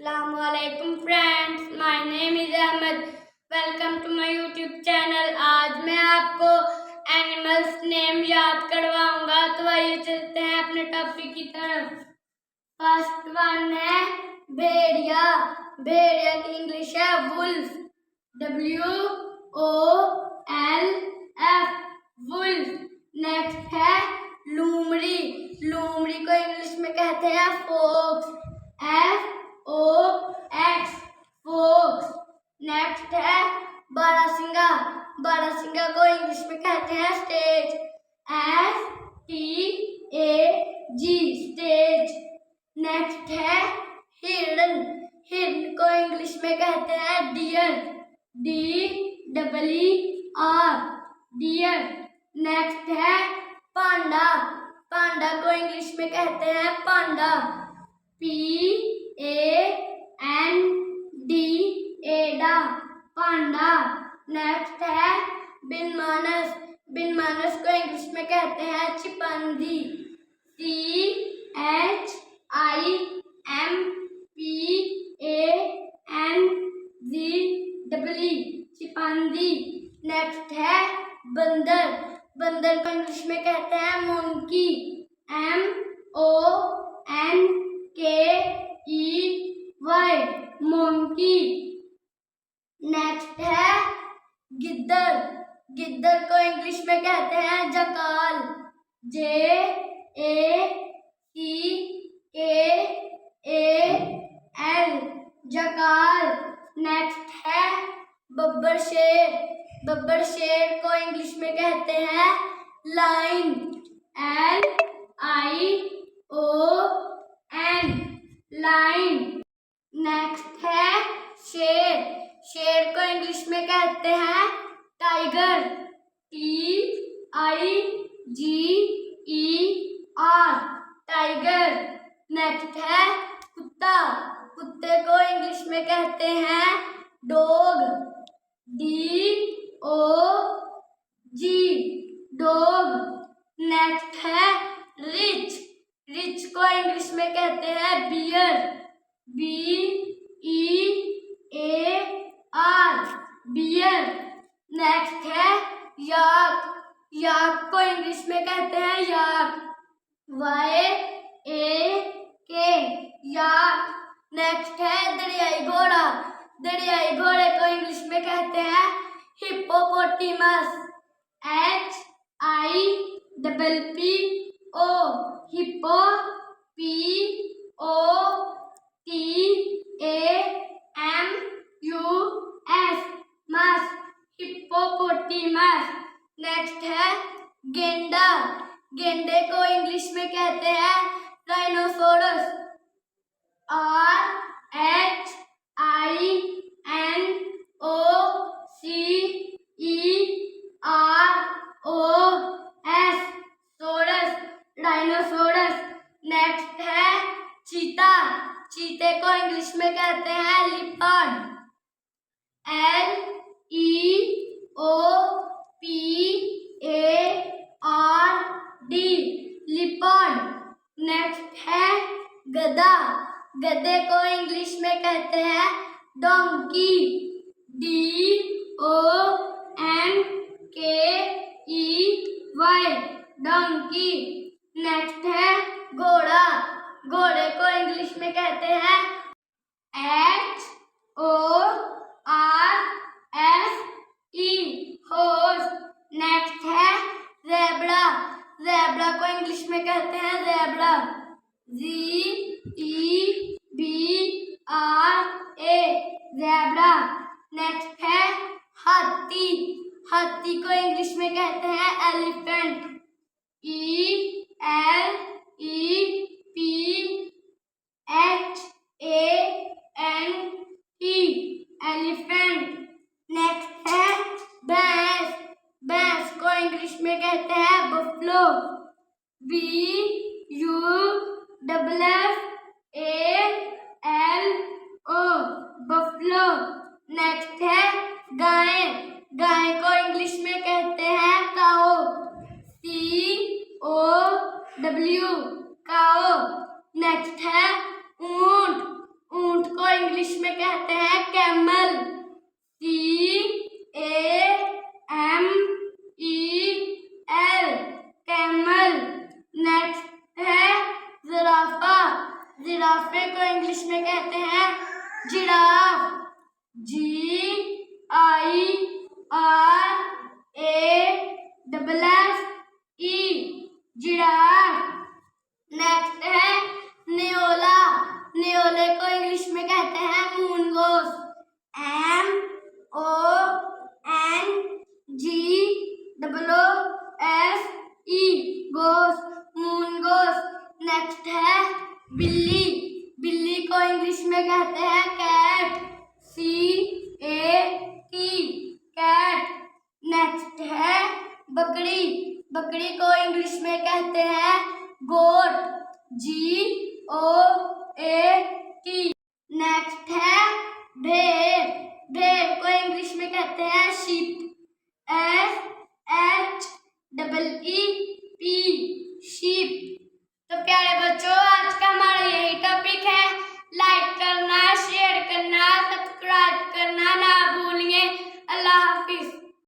Assalamualaikum friends, my name is Ahmed. Welcome to my YouTube channel. आज मैं आपको animals name याद करवाऊंगा। तो आइए चलते हैं अपने टॉपिक की तरफ। फर्स्ट वन है भेड़िया। भेड़िया की इंग्लिश है वुल्फ, WOLF, वुल्फ। नेक्स्ट है लूमड़ी। लूमड़ी को इंग्लिश में कहते हैं फोक्स, FOX, फोक्स। नेक्स्ट है बारहसिंगा। बारहसिंगा को इंग्लिश में कहते हैं स्टेज, STAG, स्टेज। नेक्स्ट है हिरन। हिरन को इंग्लिश में कहते हैं डियर, DEER, डियर। नेक्स्ट है पांडा। पांडा को इंग्लिश में कहते हैं पांडा, PANDA, पांडा। नेक्स्ट है बिनमानस। बिनमानस को इंग्लिश में कहते हैं चिपंजी, CHIMPANZE, चिपंजी। नेक्स्ट है बंदर। बंदर को इंग्लिश में कहते हैं मोंकी, MONKEY, मोंकी। नेक्स्ट है गिद्दर। गिद्दर को इंग्लिश में कहते हैं जकाल, JACAL, जकाल। नेक्स्ट है बब्बर शेर। बब्बर शेर को इंग्लिश में कहते हैं लाइन, LION, लाइन। नेक्स्ट है शेर। शेर को इंग्लिश में कहते हैं टाइगर, TIGER, टाइगर। नेक्स्ट है कुत्ता। कुत्ते को इंग्लिश में कहते हैं डॉग, DOG, डॉग। नेक्स्ट है रिच। रिच को इंग्लिश में कहते हैं बियर, BEAR, बियर। नेक्स्ट है याक। याक को इंग्लिश में कहते हैं याक, YAK, याक। नेक्स्ट है दरियाई घोड़ा। दरियाई घोड़े को इंग्लिश में कहते हैं हिप्पोपोटेमस, HIPPO, हिप्पो, POTAMUS, मस, हिप्पोपोटेमस। नेक्स्ट है गेंडा। गेंडे को इंग्लिश में कहते हैं राइनोसोरस, RHINOCEROS, सोरस, राइनोसोरस। नेक्स्ट है चीता। चीते को इंग्लिश में कहते हैं लिपर्ड, LEOPARD, लिपर्ड। नेक्स्ट है गधा। गधे को इंग्लिश में कहते हैं डोंकी, DONKEY, डोंकी। नेक्स्ट है घोड़ा। घोड़े को इंग्लिश में कहते हैं HORSE, हॉर्स। नेक्स्ट है ज़ेब्रा। ज़ेब्रा को इंग्लिश में कहते हैं ज़ेब्रा, ZEBRA, ज़ेब्रा। नेक्स्ट है हाथी। हाथी को इंग्लिश में कहते हैं elephant, ELEPHANT, camel, CAMEL, camel. Next है जिराफा। जिराफे को इंग्लिश में कहते हैं जिराफ, GIRAFFE, जिराफ। नेक्स्ट है नेओला। नेओले को इंग्लिश में कहते हैं मूंगोस, MONGOOSE, गोस, मूंगोस। नेक्स्ट है बिल्ली। बिल्ली को इंग्लिश में कहते हैं कैट, CAT, कैट। नेक्स्ट है बकरी। बकरी को इंग्लिश में कहते हैं गोट, GOAT। नेक्स्ट है भेड़। भेड़ को इंग्लिश में कहते हैं शीप, SHEEP, शीप। तो प्यारे बच्चों, आज का हमारा यही टॉपिक है। लाइक करना, शेयर करना, सब्सक्राइब करना ना भूलिए। अल्लाह